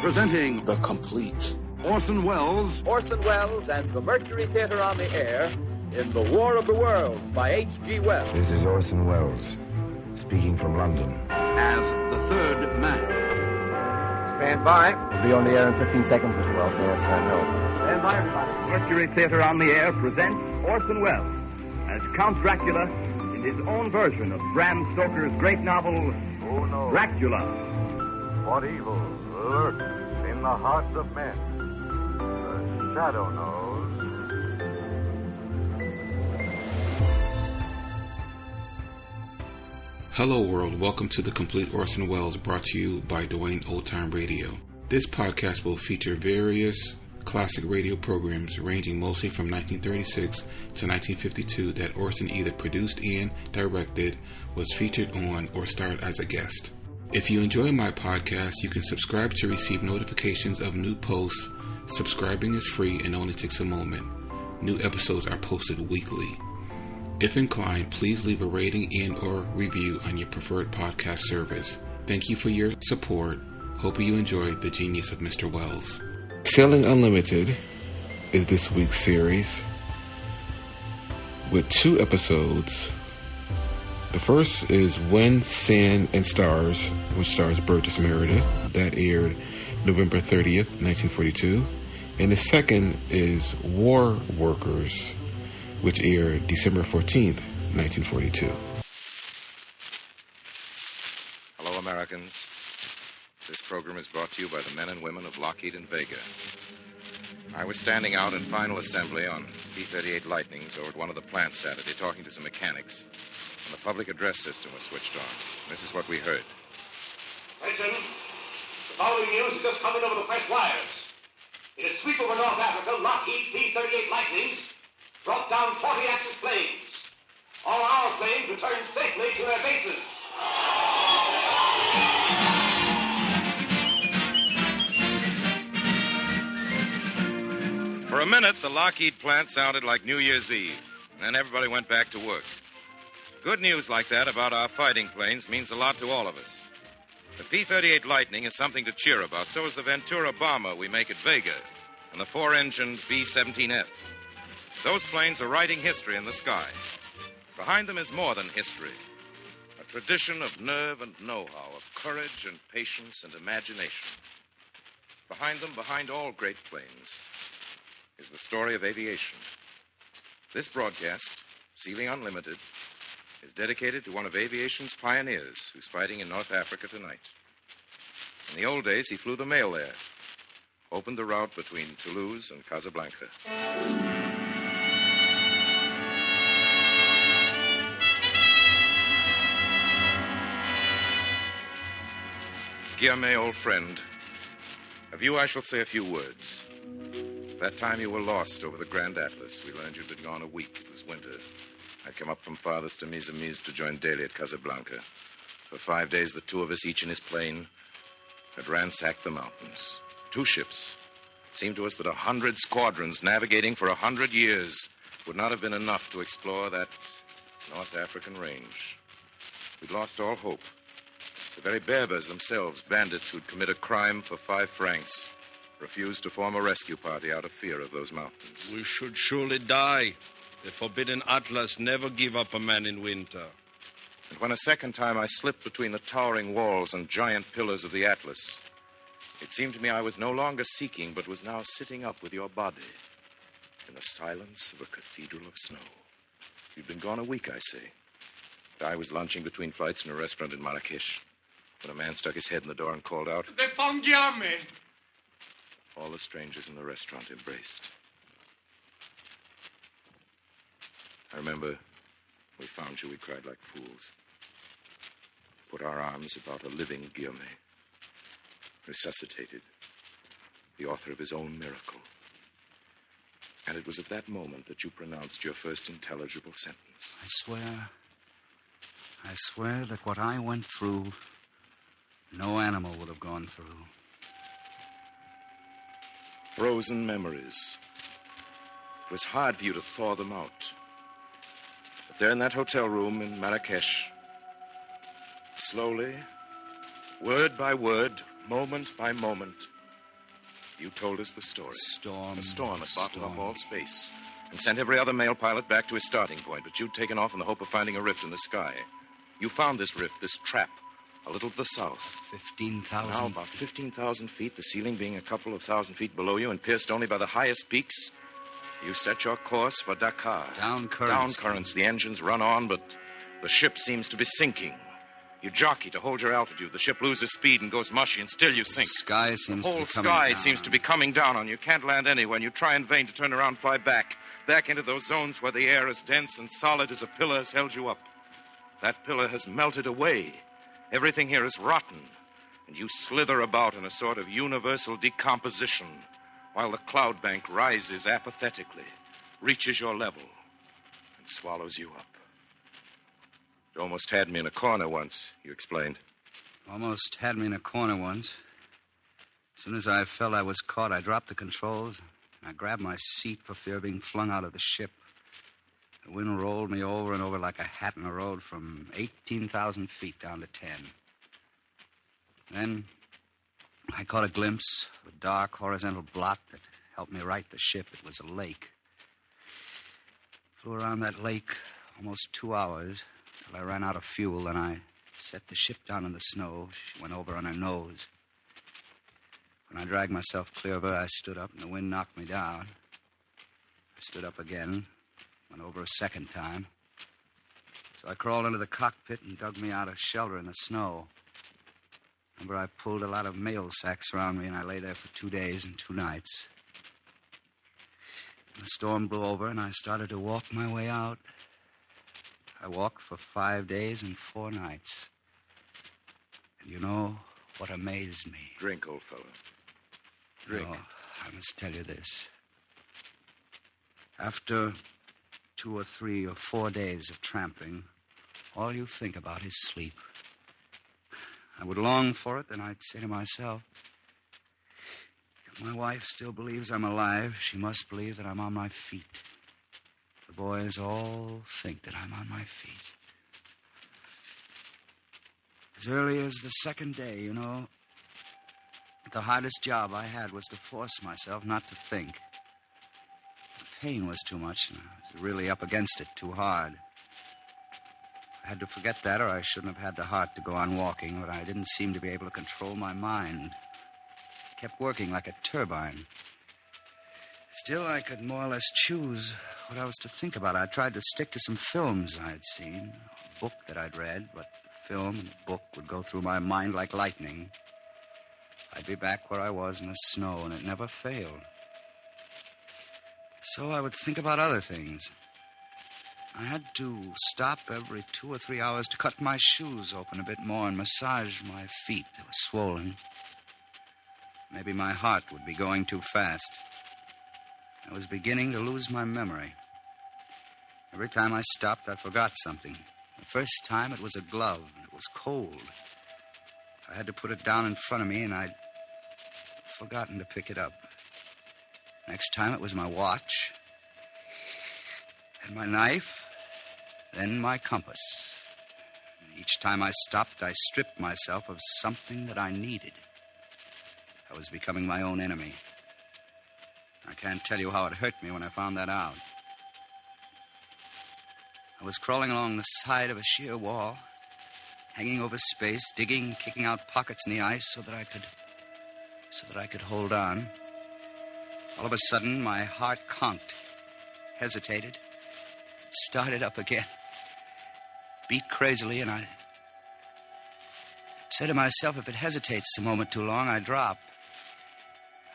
Presenting The Complete Orson Welles and the Mercury Theater on the Air in The War of the Worlds by H.G. Wells. This is Orson Welles, speaking from London. as the third man. Stand by. We'll be on the air in 15 seconds, Mr. Wells. Yes, I know. Stand by, everybody. Mercury Theater on the Air presents Orson Welles as Count Dracula in his own version of Bram Stoker's great novel, Who knows Dracula. what evil lurks in the hearts of men? The shadow knows. Hello world, welcome to The Complete Orson Welles, brought to you by Dwayne Old Time Radio. This podcast will feature various classic radio programs ranging mostly from 1936 to 1952 that Orson either produced and directed, was featured on, or starred as a guest. If you enjoy my podcast, you can subscribe to receive notifications of new posts. Subscribing is free and only takes a moment. New episodes are posted weekly. If inclined, please leave a rating and or review on your preferred podcast service. Thank you for your support. Hope you enjoyed the genius of Mr. Welles. Sailing Unlimited is this week's series with 2 episodes. The first is Wind, Sand, and Stars, which stars Burgess Meredith. That aired November 30th, 1942. And the second is War Workers, which aired December 14th, 1942. Hello, Americans. This program is brought to you by the men and women of Lockheed and Vega. I was standing out in final assembly on P-38 Lightnings over at one of the plants Saturday, talking to some mechanics, and the public address system was switched on. This is what we heard. Attention! The following news is just coming over the press wires. In a sweep over North Africa, Lockheed P-38 Lightnings brought down 40 Axis planes. All our planes returned safely to their bases. For a minute, the Lockheed plant sounded like New Year's Eve, and then everybody went back to work. Good news like that about our fighting planes means a lot to all of us. The P-38 Lightning is something to cheer about. So is the Ventura bomber we make at Vega and the 4-engined B-17F. Those planes are writing history in the sky. Behind them is more than history. A tradition of nerve and know-how, of courage and patience and imagination. Behind them, behind all great planes, is the story of aviation. This broadcast, Sailing Unlimited, is dedicated to one of aviation's pioneers who's fighting in North Africa tonight. In the old days, he flew the mail there, opened the route between Toulouse and Casablanca. Guillerme, old friend, of you I shall say a few words. That time you were lost over the Grand Atlas. We learned you'd been gone a week. It was winter. I'd come up from farthest to Misamis to join Daly at Casablanca. For 5 days, the two of us, each in his plane, had ransacked the mountains. 2 ships. It seemed to us that 100 squadrons navigating for 100 years would not have been enough to explore that North African range. We'd lost all hope. The very Berbers themselves, bandits who'd commit a crime for 5 francs, refused to form a rescue party out of fear of those mountains. We should surely die. The forbidden Atlas never give up a man in winter. And when a second time I slipped between the towering walls and giant pillars of the Atlas, it seemed to me I was no longer seeking, but was now sitting up with your body in the silence of a cathedral of snow. You'd been gone a week, I say. And I was lunching between flights in a restaurant in Marrakesh when a man stuck his head in the door and called out, They found Guillerme. All the strangers in the restaurant embraced. I remember we found you, we cried like fools. Put our arms about a living Guillerme. Resuscitated. The author of his own miracle. And it was at that moment that you pronounced your first intelligible sentence. I swear that what I went through, no animal would have gone through. Frozen memories. It was hard for you to thaw them out. But there in that hotel room in Marrakesh, slowly, word by word, moment by moment, You told us the story. Storm. A storm had bottled up storm. all space and sent every other male pilot back to his starting point, but you'd taken off in the hope of finding a rift in the sky. You found this rift, this trap, a little to the south. 15,000. Now, about 15,000 feet, the ceiling being a couple of thousand feet below you and pierced only by the highest peaks, you set your course for Dakar. Down currents. Down currents. The engines run on, but the ship seems to be sinking. You jockey to hold your altitude. The ship loses speed and goes mushy, and still you sink. The sky seems The to whole be coming sky down. seems to be coming down on you. You can't land anywhere, and you try in vain to turn around and fly back into those zones where the air is dense and solid as a pillar has held you up. That pillar has melted away. Everything here is rotten, and you slither about in a sort of universal decomposition while the cloud bank rises apathetically, reaches your level, and swallows you up. It almost had me in a corner once, you explained. Almost had me in a corner once. As soon as I felt I was caught, I dropped the controls, and I grabbed my seat for fear of being flung out of the ship. The wind rolled me over and over like a hat in a road from 18,000 feet down to 10. Then I caught a glimpse of a dark horizontal blot that helped me right the ship. It was a lake. Flew around that lake almost 2 hours till I ran out of fuel, and I set the ship down in the snow. She went over on her nose. When I dragged myself clear of her, I stood up, and the wind knocked me down. I stood up again, went over a second time. So I crawled into the cockpit and dug me out a shelter in the snow. Remember, I pulled a lot of mail sacks around me, and I lay there for 2 days and 2 nights. The storm blew over, and I started to walk my way out. I walked for 5 days and 4 nights. And you know what amazed me? Drink, old fellow. Drink. Oh, I must tell you this. After 2 or 3 or 4 days of tramping, all you think about is sleep. I would long for it, then I'd say to myself, if my wife still believes I'm alive, she must believe that I'm on my feet. The boys all think that I'm on my feet. As early as the second day, you know, the hardest job I had was to force myself not to think. The pain was too much, and I was really up against it too hard. I had to forget that, or I shouldn't have had the heart to go on walking, but I didn't seem to be able to control my mind. It kept working like a turbine. Still, I could more or less choose what I was to think about. I tried to stick to some films I'd seen, a book that I'd read, but the film and the book would go through my mind like lightning. I'd be back where I was in the snow, and it never failed. So I would think about other things. I had to stop every 2 or 3 hours to cut my shoes open a bit more and massage my feet that were swollen. Maybe my heart would be going too fast. I was beginning to lose my memory. Every time I stopped, I forgot something. The first time, it was a glove, and it was cold. I had to put it down in front of me, and I'd forgotten to pick it up. Next time, it was my watch, and my knife, then my compass. And each time I stopped, I stripped myself of something that I needed. I was becoming my own enemy. I can't tell you how it hurt me when I found that out. I was crawling along the side of a sheer wall, hanging over space, digging, kicking out pockets in the ice so that I could hold on. All of a sudden, my heart conked, hesitated, started up again, beat crazily, and I said to myself, if it hesitates a moment too long, I drop.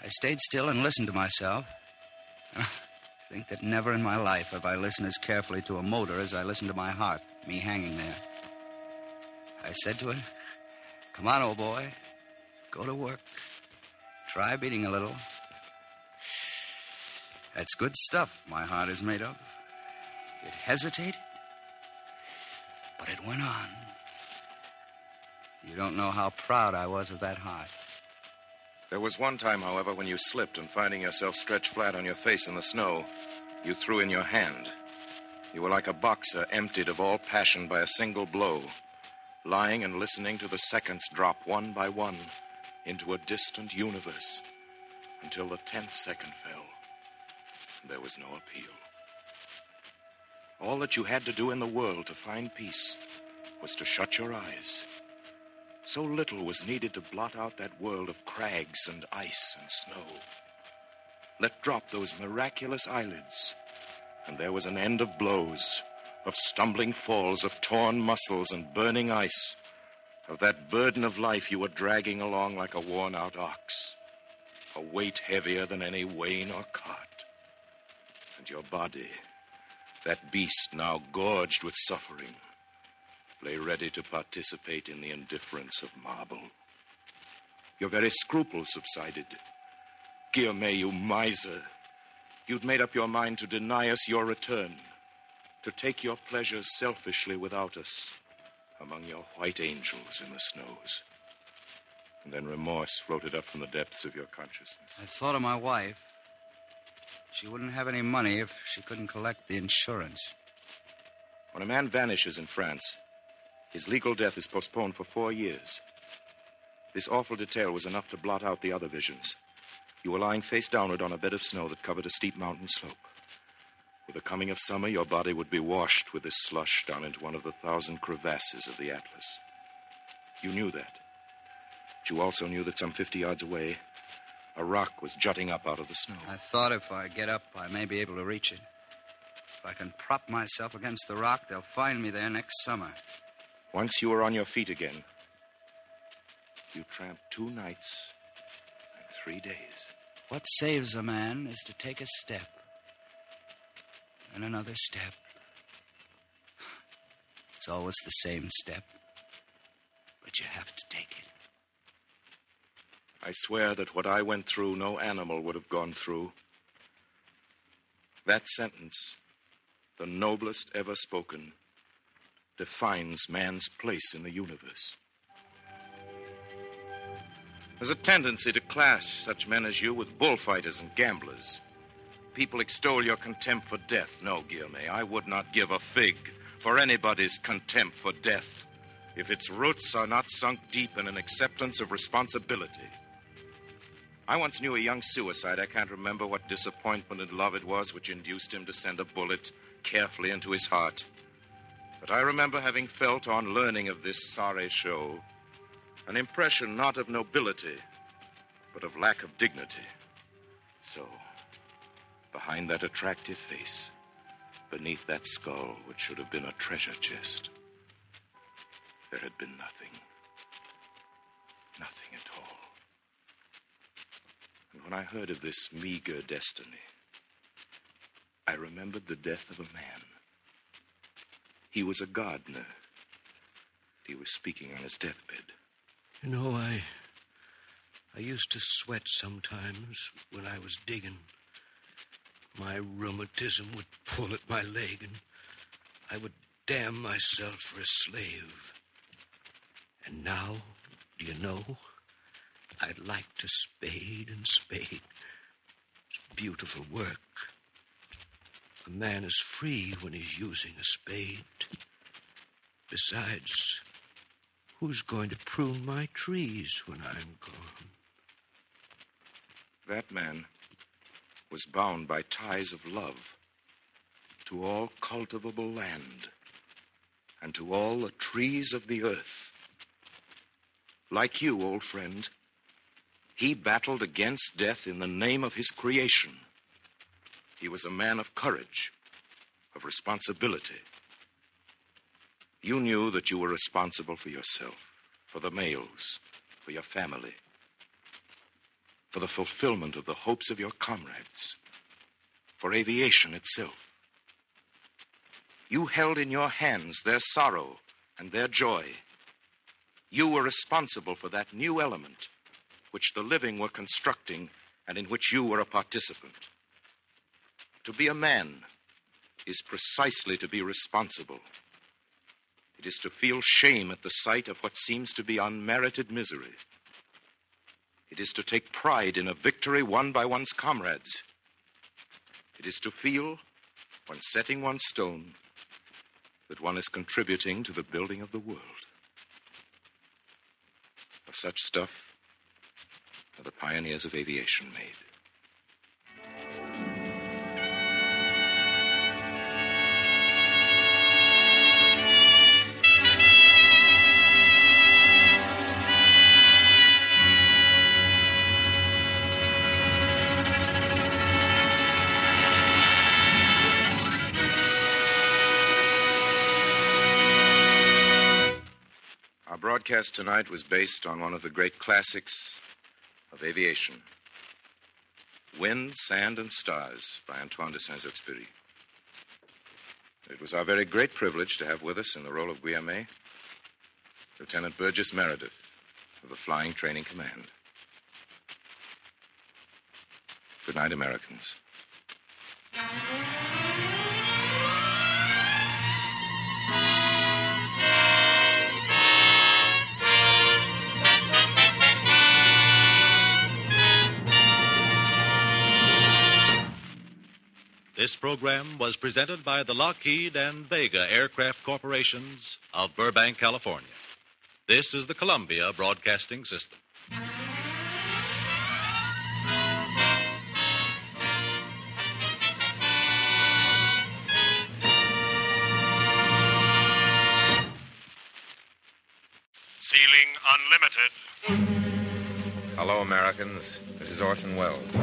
I stayed still and listened to myself. I think that never in my life have I listened as carefully to a motor as I listened to my heart, me hanging there. I said to it, come on, old boy, go to work. Try beating a little. That's good stuff my heart is made of. It hesitated, but it went on. You don't know how proud I was of that heart. There was one time, however, when you slipped and finding yourself stretched flat on your face in the snow, you threw in your hand. You were like a boxer emptied of all passion by a single blow, lying and listening to the seconds drop one by one into a distant universe. until the 10th second fell. And there was no appeal. All that you had to do in the world to find peace was to shut your eyes. So little was needed to blot out that world of crags and ice and snow. Let drop those miraculous eyelids, and there was an end of blows, of stumbling falls, of torn muscles and burning ice, of that burden of life you were dragging along like a worn-out ox, a weight heavier than any wain or cart. And your body, that beast now gorged with suffering, lay ready to participate in the indifference of marble. Your very scruples subsided. Guillaume, you miser. You'd made up your mind to deny us your return, to take your pleasures selfishly without us, among your white angels in the snows. And then remorse floated up from the depths of your consciousness. I thought of my wife. She wouldn't have any money if she couldn't collect the insurance. When a man vanishes in France, his legal death is postponed for 4 years. This awful detail was enough to blot out the other visions. You were lying face downward on a bed of snow that covered a steep mountain slope. With the coming of summer, your body would be washed with this slush down into one of the 1,000 crevasses of the Atlas. You knew that. But you also knew that some 50 yards away, a rock was jutting up out of the snow. I thought if I get up, I may be able to reach it. If I can prop myself against the rock, they'll find me there next summer. Once you were on your feet again, you tramped 2 nights and 3 days. What saves a man is to take a step, and another step. It's always the same step, but you have to take it. I swear that what I went through, no animal would have gone through. That sentence, the noblest ever spoken, defines man's place in the universe. There's a tendency to class such men as you with bullfighters and gamblers. People extol your contempt for death. No, Guillaume, I would not give a fig for anybody's contempt for death if its roots are not sunk deep in an acceptance of responsibility. I once knew a young suicide. I can't remember what disappointment in love it was which induced him to send a bullet carefully into his heart. But I remember having felt on learning of this sorry show an impression not of nobility, but of lack of dignity. So, behind that attractive face, beneath that skull which should have been a treasure chest, there had been nothing. Nothing at all. And when I heard of this meager destiny, I remembered the death of a man. He was a gardener. He was speaking on his deathbed. You know, I used to sweat sometimes when I was digging. My rheumatism would pull at my leg, and I would damn myself for a slave. And now, do you know, I'd like to spade and spade. It's beautiful work. A man is free when he's using a spade. Besides, who's going to prune my trees when I'm gone? That man was bound by ties of love to all cultivable land and to all the trees of the earth. Like you, old friend, he battled against death in the name of his creation. He was a man of courage, of responsibility. You knew that you were responsible for yourself, for the males, for your family, for the fulfillment of the hopes of your comrades, for aviation itself. You held in your hands their sorrow and their joy. You were responsible for that new element which the living were constructing and in which you were a participant. To be a man is precisely to be responsible. It is to feel shame at the sight of what seems to be unmerited misery. It is to take pride in a victory won by one's comrades. It is to feel, when setting one stone, that one is contributing to the building of the world. Of such stuff are the pioneers of aviation made. broadcast tonight was based on one of the great classics of aviation, Wind, Sand, and Stars by Antoine de Saint-Exupéry. It was our very great privilege to have with us in the role of Guillaume, Lieutenant Burgess Meredith of the Flying Training Command. Good night, Americans. This program was presented by the Lockheed and Vega Aircraft Corporations of Burbank, California. This is the Columbia Broadcasting System. Ceiling unlimited. Hello, Americans. This is Orson Welles.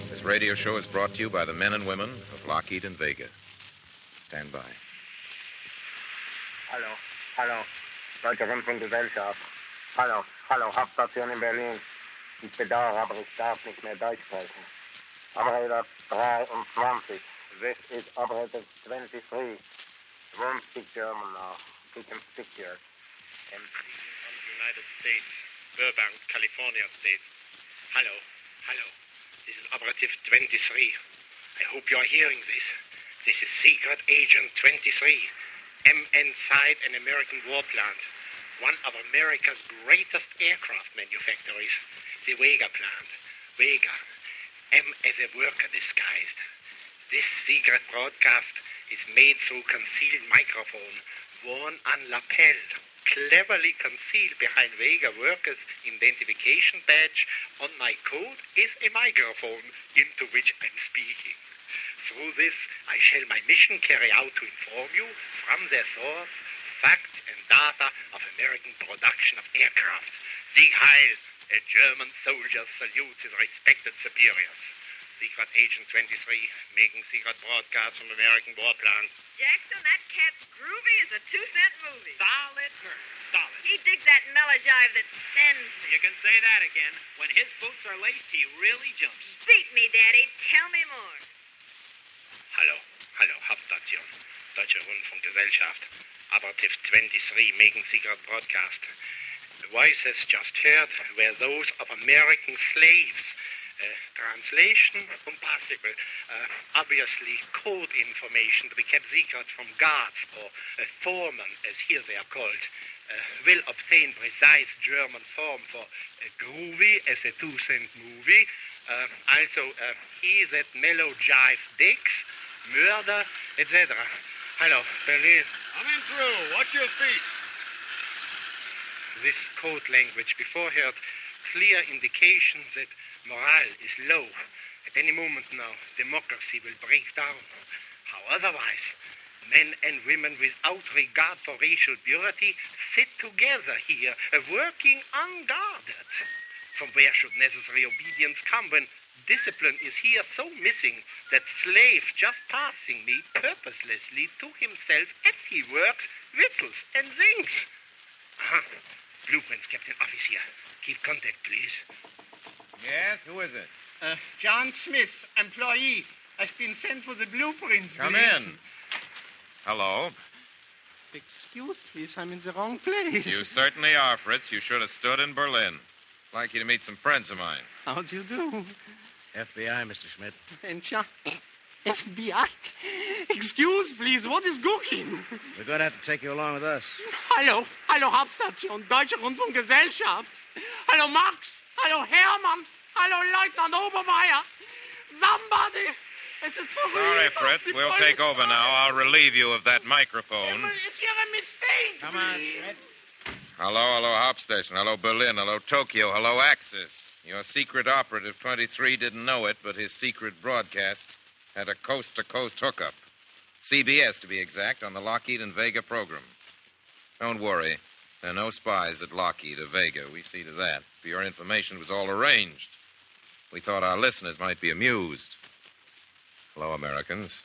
This radio show is brought to you by the men and women of Lockheed and Vega. Stand by. Hallo. Deutsche Rundfunkgesellschaft. Hallo, Hauptstation in Berlin. Ich bedauere, aber ich darf nicht mehr Deutsch sprechen. Operator 23. This is Operator 23. Won't speak German now. He can speak here. From the United States, Burbank, California State. Hello. This is Operative 23. I hope you are hearing this. This is Secret Agent 23. Inside an American war plant. One of America's greatest aircraft manufacturers. The Vega plant. Vega. M as a worker disguised. This secret broadcast is made through concealed microphone worn on lapel. Cleverly concealed behind Vega workers' identification badge on my coat is a microphone into which I'm speaking. Through this, I shall my mission carry out to inform you from their source, facts and data of American production of aircraft. Sieg Heil, a German soldier salutes his respected superiors. Secret Agent 23, making secret broadcasts from American war plants. Jackson, that cat's groovy as a 2-cent movie. Solid, solid. He digs that melojive that sends me. You can say that again. When his boots are laced, he really jumps. Beat me, Daddy. Tell me more. Hallo, Hauptstation. Deutsche Rundfunkgesellschaft. Operative 23, making secret broadcast. The voices just heard were those of American slaves. Translation impossible. Obviously, code information to be kept secret from guards or foremen, as here they are called. Will obtain precise German form for groovy as a 2-cent movie. Also, he that mellow jive dicks, murder, etc. Hello, Berlin. Coming through. Watch your feet. This code language before heard clear indication that morale is low. At any moment now, democracy will break down. How otherwise? Men and women without regard for racial purity sit together here, working unguarded. From where should necessary obedience come when discipline is here so missing that slave just passing me purposelessly to himself as he works, whistles and sings? Blueprints, Captain Officer. Keep contact, please. Yes, who is it? John Smith, employee. I've been sent for the blueprints. Come please. in. Hello. Excuse, please, I'm in the wrong place. You certainly are, Fritz. You should have stood in Berlin. I'd like you to meet some friends of mine. How do you do? FBI, Mr. Schmidt. And FBI. Excuse, please, what is cooking? We're going to have to take you along with us. Hallo, Hauptstation, Deutsche Rundfunkgesellschaft. Hallo, Max. Hallo, Hermann. Hallo, Leutnant Obermeier. Somebody. Is it for Sorry, real? Fritz. We'll take over now. I'll relieve you of that microphone. Is here a mistake? Come on, Fritz. Hello, Hauptstation. Hello, Berlin. Hello, Tokyo. Hello, Axis. Your secret operative 23 didn't know it, but his secret broadcast had a coast-to-coast hookup. CBS, to be exact, on the Lockheed and Vega program. Don't worry. There are no spies at Lockheed or Vega. We see to that. For your information, it was all arranged. We thought our listeners might be amused. Hello, Americans.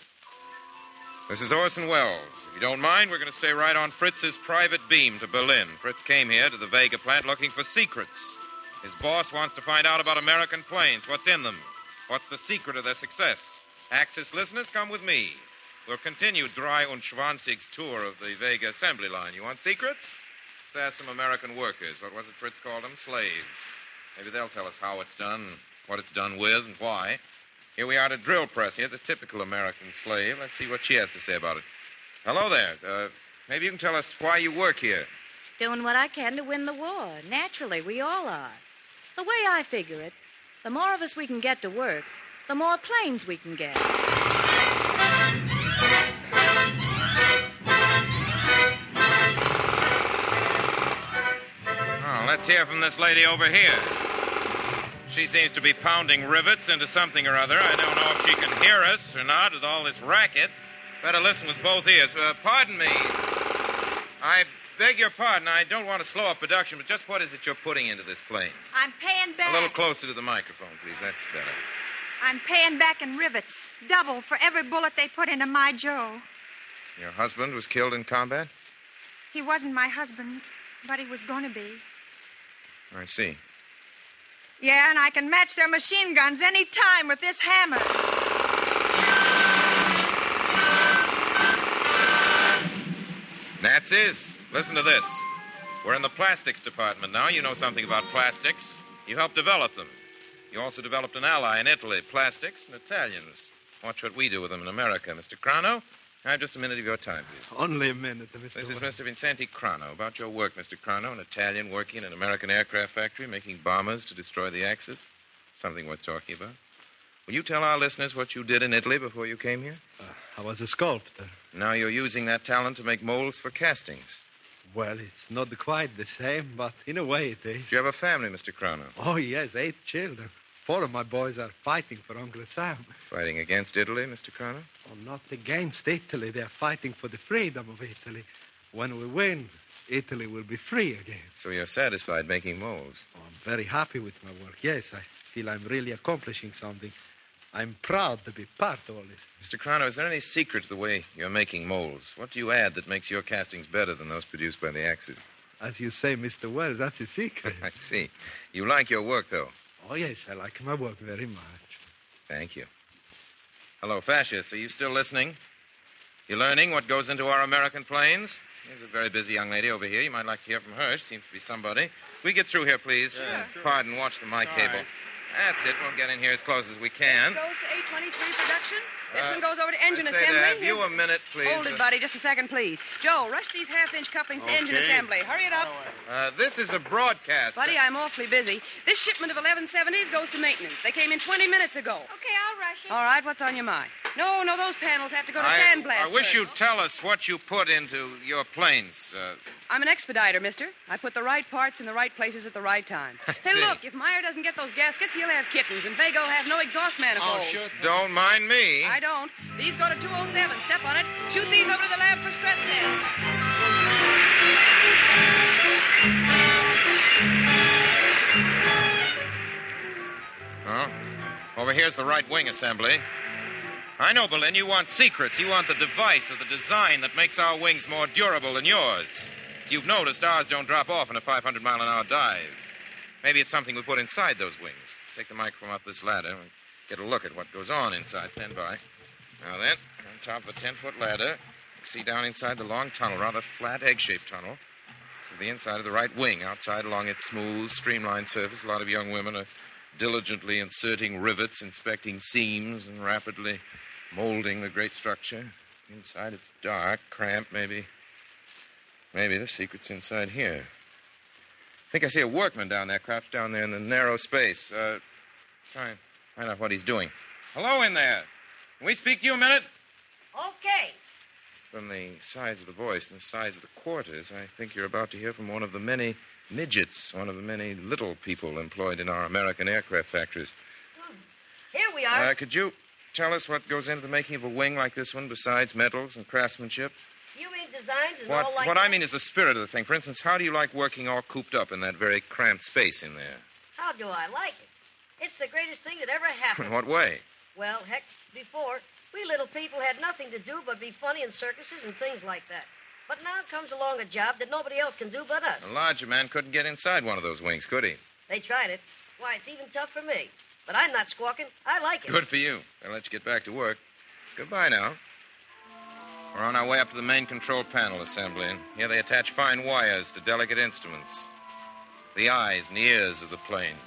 This is Orson Welles. If you don't mind, we're going to stay right on Fritz's private beam to Berlin. Fritz came here to the Vega plant looking for secrets. His boss wants to find out about American planes, what's in them, what's the secret of their success. Axis listeners, come with me. We'll continue Drei und Schwanzig's tour of the Vega assembly line. You want secrets? Let's ask some American workers. What was it Fritz called them? Slaves. Maybe they'll tell us how it's done, what it's done with, and why. Here we are at a drill press. Here's a typical American slave. Let's see what she has to say about it. Hello there. Maybe you can tell us why you work here. Doing what I can to win the war. Naturally, we all are. The way I figure it, the more of us we can get to work, the more planes we can get. Oh, let's hear from this lady over here. She seems to be pounding rivets into something or other. I don't know if she can hear us or not with all this racket. Better listen with both ears. Pardon me. I beg your pardon. I don't want to slow up production, but just what is it you're putting into this plane? I'm paying back. A little closer to the microphone, please. That's better. I'm paying back in rivets. Double for every bullet they put into my Joe. Your husband was killed in combat? He wasn't my husband, but he was going to be. I see. Yeah, and I can match their machine guns any time with this hammer. Nazis, listen to this. We're in the plastics department now. You know something about plastics. You helped develop them. You also developed an ally in Italy, plastics and Italians. Watch what we do with them in America. Mr. Crano, I have just a minute of your time, please. Only a minute, Mr. This is Mr. Vincenti Crano. About your work, Mr. Crano, an Italian working in an American aircraft factory, making bombers to destroy the Axis. Something worth talking about. Will you tell our listeners what you did in Italy before you came here? I was a sculptor. Now you're using that talent to make molds for castings. Well, it's not quite the same, but in a way it is. Do you have a family, Mr. Crano? Oh, yes, 8 children. 4 of my boys are fighting for Uncle Sam. Fighting against Italy, Mr. Crano? Oh, not against Italy. They're fighting for the freedom of Italy. When we win, Italy will be free again. So you're satisfied making molds? Oh, I'm very happy with my work. Yes, I feel I'm really accomplishing something. I'm proud to be part of all this. Mr. Crano, is there any secret to the way you're making molds? What do you add that makes your castings better than those produced by the Axis? As you say, Mr. Wells, that's a secret. I see. You like your work, though? Oh, yes, I like my work very much. Thank you. Hello, Fascist. Are you still listening? You learning what goes into our American planes? There's a very busy young lady over here. You might like to hear from her. She seems to be somebody. We get through here, please. Yeah, sure. Pardon, watch the mic cable. Right. That's it. We'll get in here as close as we can. This goes to A23 production. This one goes over to engine assembly. assembly. Have you a minute, please? Hold it, buddy. Just a second, please. Joe, rush these half-inch couplings to engine assembly. Hurry it up. This is a broadcast. Buddy, I'm awfully busy. This shipment of 1170s goes to maintenance. They came in 20 minutes ago. Okay, I'll rush it. All right, what's on your mind? No, those panels have to go to sandblast. I wish first. you'd tell us what you put into your planes. I'm an expediter, mister. I put the right parts in the right places at the right time. Say, look, if Meyer doesn't get those gaskets, he'll have kittens, and Vega will have no exhaust manifolds. Oh, sure. Don't mind me. I don't. These go to 207. Step on it. Shoot these over to the lab for stress test. Oh, over here's the right wing assembly. I know, Berlin, you want secrets. You want the device or the design that makes our wings more durable than yours. You've noticed ours don't drop off in a 500-mile-an-hour dive. Maybe it's something we put inside those wings. Take the microphone up this ladder and get a look at what goes on inside. Stand by. Now then, on top of a 10-foot ladder, you see down inside the long tunnel, rather flat, egg-shaped tunnel, to the inside of the right wing. Outside, along its smooth, streamlined surface, a lot of young women are diligently inserting rivets, inspecting seams, and rapidly molding the great structure. Inside, it's dark, cramped, maybe the secret's inside here. I think I see a workman down there, crouched down there in the narrow space. Try and find out what he's doing. Hello in there. Can we speak to you a minute? Okay. From the size of the voice and the size of the quarters, I think you're about to hear from one of the many midgets, one of the many little people employed in our American aircraft factories. Here we are. Could you tell us what goes into the making of a wing like this one, besides metals and craftsmanship? You mean designs and What all like I that? mean is the spirit of the thing. For instance, how do you like working all cooped up in that very cramped space in there? How do I like it? It's the greatest thing that ever happened. In what way? Well, heck, before, We little people had nothing to do but be funny in circuses and things like that. But now comes along a job that nobody else can do but us. A larger man couldn't get inside one of those wings, could he? They tried it. Why, it's even tough for me. But I'm not squawking. I like it. Good for you. They'll let you get back to work. Goodbye now. We're on our way up to the main control panel assembly, and here they attach fine wires to delicate instruments. The eyes and the ears of the plane.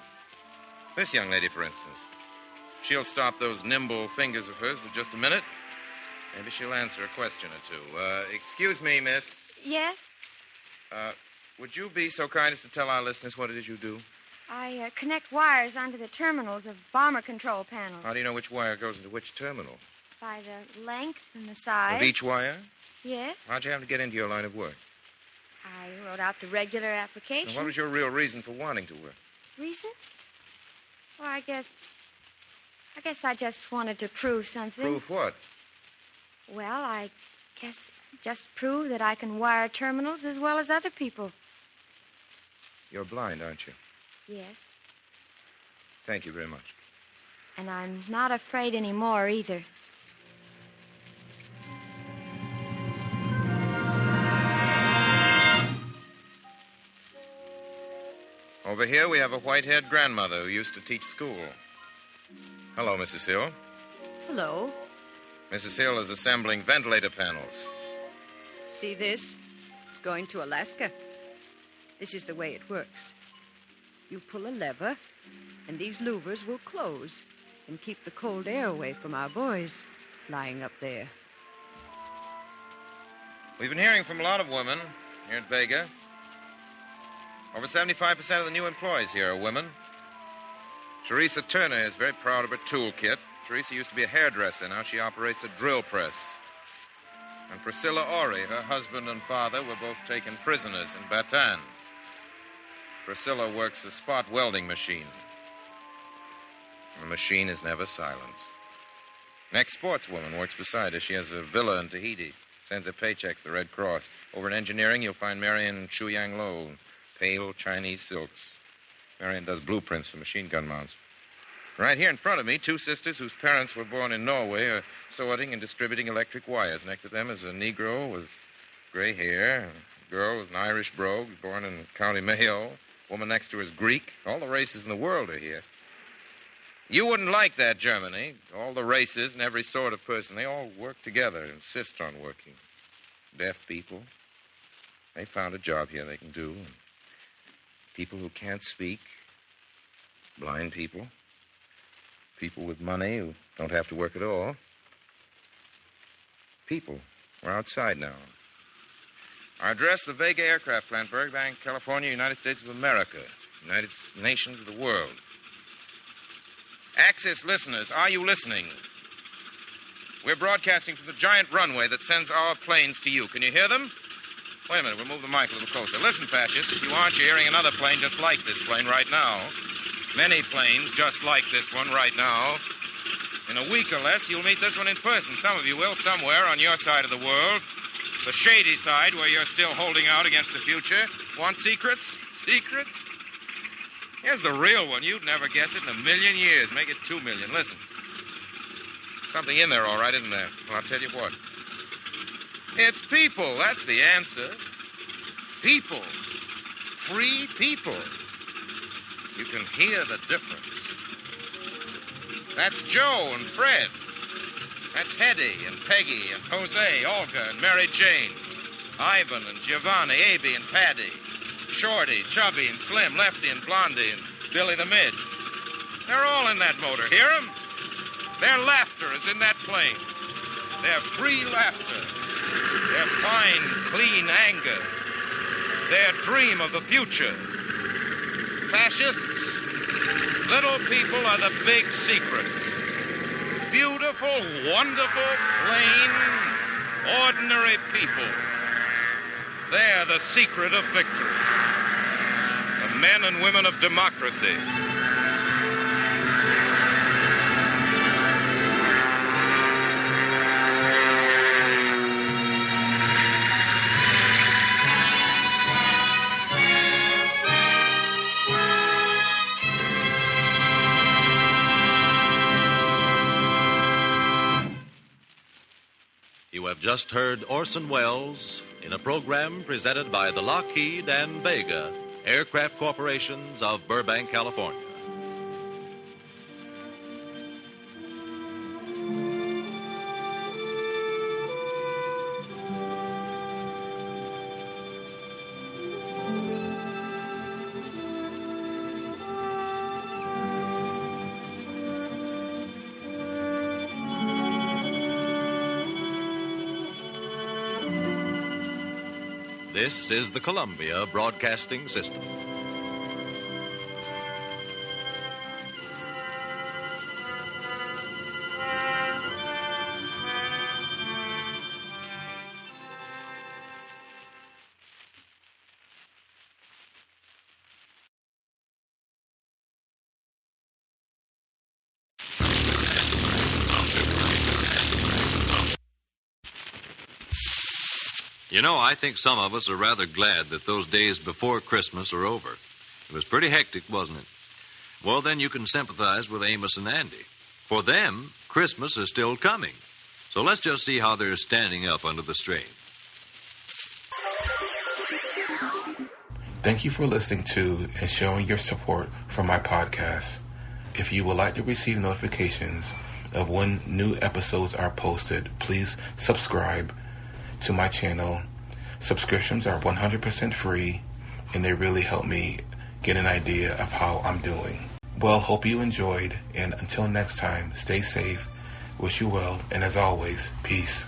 This young lady, for instance. She'll stop those nimble fingers of hers for just a minute. Maybe she'll answer a question or two. Excuse me, miss. Yes? Would you be so kind as to tell our listeners what it is you do? I connect wires onto the terminals of bomber control panels. How do you know which wire goes into which terminal? By the length and the size. Of each wire? Yes. How'd you have to get into your line of work? I wrote out the regular application. And what was your real reason for wanting to work? Reason? Well, I guess I just wanted to prove something. Prove what? Well, I guess just prove that I can wire terminals as well as other people. You're blind, aren't you? Yes. Thank you very much. And I'm not afraid anymore either. Over here, we have a white-haired grandmother who used to teach school. Hello, Mrs. Hill. Hello. Mrs. Hill is assembling ventilator panels. See this? It's going to Alaska. This is the way it works. You pull a lever, and these louvers will close and keep the cold air away from our boys flying up there. We've been hearing from a lot of women here at Vega. Over 75% of the new employees here are women. Teresa Turner is very proud of her toolkit. Teresa used to be a hairdresser. Now she operates a drill press. And Priscilla Ori, her husband and father, were both taken prisoners in Bataan. Priscilla works the spot welding machine. The machine is never silent. Next sportswoman works beside her. She has a villa in Tahiti. Sends her paychecks to the Red Cross. Over in engineering, you'll find Marion Chuyang Lo. Pale Chinese silks. Marion does blueprints for machine gun mounts. Right here in front of me, two sisters whose parents were born in Norway are sorting and distributing electric wires. Next to them is a Negro with gray hair, a girl with an Irish brogue, born in County Mayo. Woman next to her is Greek. All the races in the world are here. You wouldn't like that, Germany. All the races and every sort of person, they all work together, insist on working. Deaf people, they found a job here they can do. People who can't speak, blind people, people with money who don't have to work at all. People. We're outside now. Our address, the Vega Aircraft Plant, Burbank, California, United States of America, United Nations of the world. Axis listeners, are you listening? We're broadcasting from the giant runway that sends our planes to you. Can you hear them? Wait a minute, we'll move the mic a little closer. Listen, fascists, if you aren't, you're hearing another plane just like this plane right now. Many planes just like this one right now. In a week or less, you'll meet this one in person. Some of you will, somewhere on your side of the world. The shady side, where you're still holding out against the future. Want secrets? Secrets? Here's the real one. You'd never guess it in a million years. Make it 2 million. Listen. Something in there, all right, isn't there? Well, I'll tell you what. It's people. That's the answer. People. Free people. You can hear the difference. That's Joe and Fred. That's Hetty and Peggy and Jose, Olga and Mary Jane. Ivan and Giovanni, Abby and Patty. Shorty, Chubby and Slim, Lefty and Blondie and Billy the Midge. They're all in that motor. Hear them? Their laughter is in that plane. Their free laughter. Their fine, clean anger. Their dream of the future. Fascists, little people are the big secret. Beautiful, wonderful, plain, ordinary people. They're the secret of victory. The men and women of democracy. have just heard Orson Welles in a program presented by the Lockheed and Vega Aircraft Corporations of Burbank, California. This is the Columbia Broadcasting System. You know, I think some of us are rather glad that those days before Christmas are over. It was pretty hectic, wasn't it? Well, then you can sympathize with Amos and Andy. For them, Christmas is still coming. So let's just see how they're standing up under the strain. Thank you for listening to and showing your support for my podcast. If you would like to receive notifications of when new episodes are posted, please subscribe to my channel. Subscriptions are 100% free, and they really help me get an idea of how I'm doing. Well, hope you enjoyed, and until next time, stay safe, wish you well, and as always, peace.